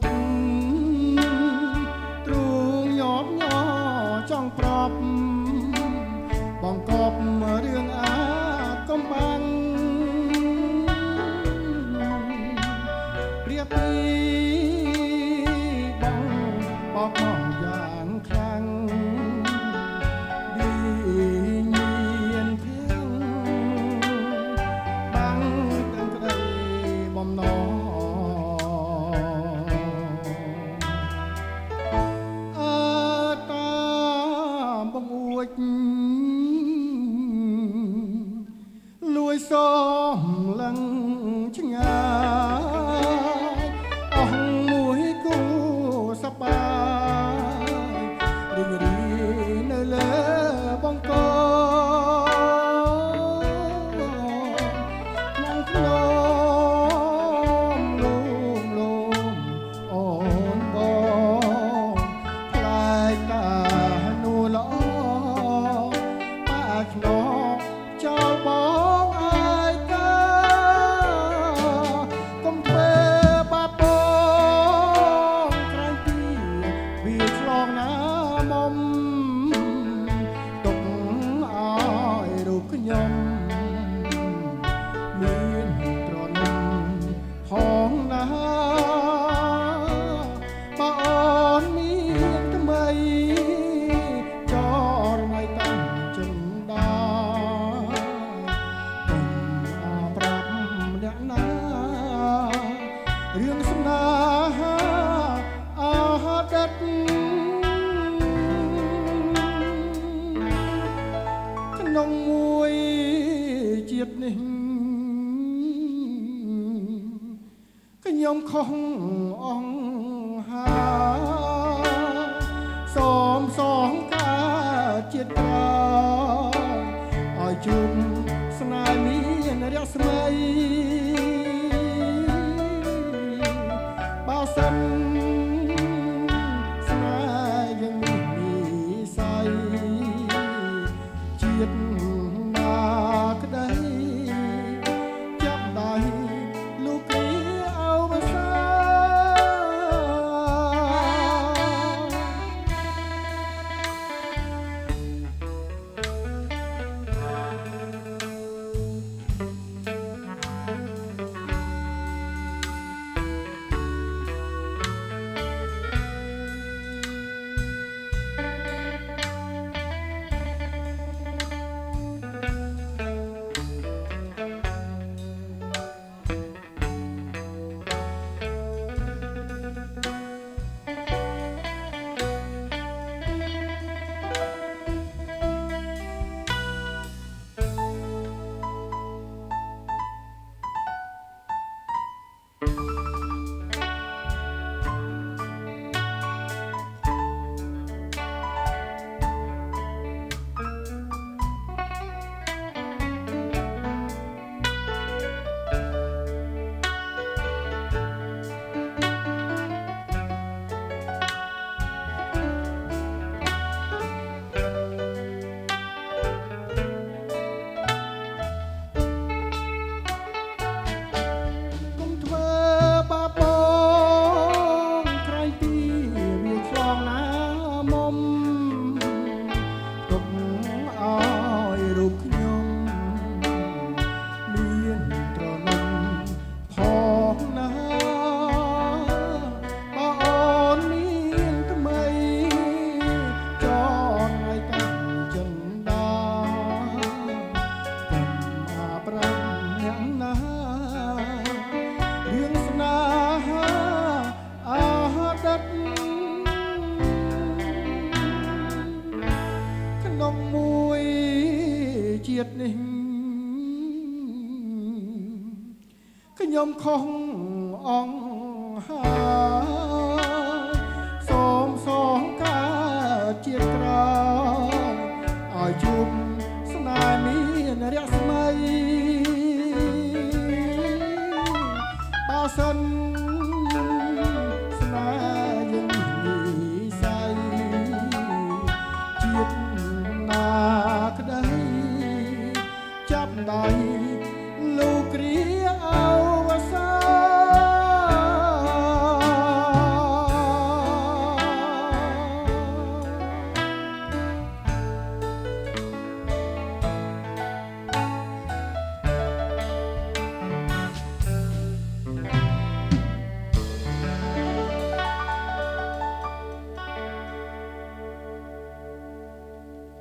ត់ទ្រូងញប់ញ័រចង់ប្រាប់បងកប់រឿងអាកំបាំងព្រាបពីបងបោកមកយ៉ាងខ្លាំងវិញ្ញាណភៀងបាំងទាំងក្តីបំណងលួយសំឡឹងឆ្ងាយអស់មួយគូសប្បាយរីករាយនៅលើបងកក្នុងភ្នំលំលំអូនបងខ្លាចតានួល្អប៉ាខ្នងចោលបងអាយកាកុំធ្វើបាបបងក្រែងពីវាឆ្លងណាមុំទុកឲ្យរូបខ្ញុំមានត្រនំផងណាបើអូនមានថ្មីចរមិនតាំងចិនដារឿងស្នេហាអតីតក្នុងមួយជាតិនេះខ្ញុំខុសអង្ហាសូមសងការជាតិក្រោយឲ្យជុំស្នេហ៍មានរស្មីបើសិនស្នេហ៍ยังមាននិស័យជាតិណាក្តីចាប់ដៃលោកគ្រាអវសាមួយជាតិនេះខ្ញុំខុសអង្ហាសូមសងការជាតិក្រោយឲ្យជួបស្នេហ៍មានរស្មីបើសិនស្នេហ៍យើងនិស័យជាតិណាក្តីចាប់ដៃលោកគ្រា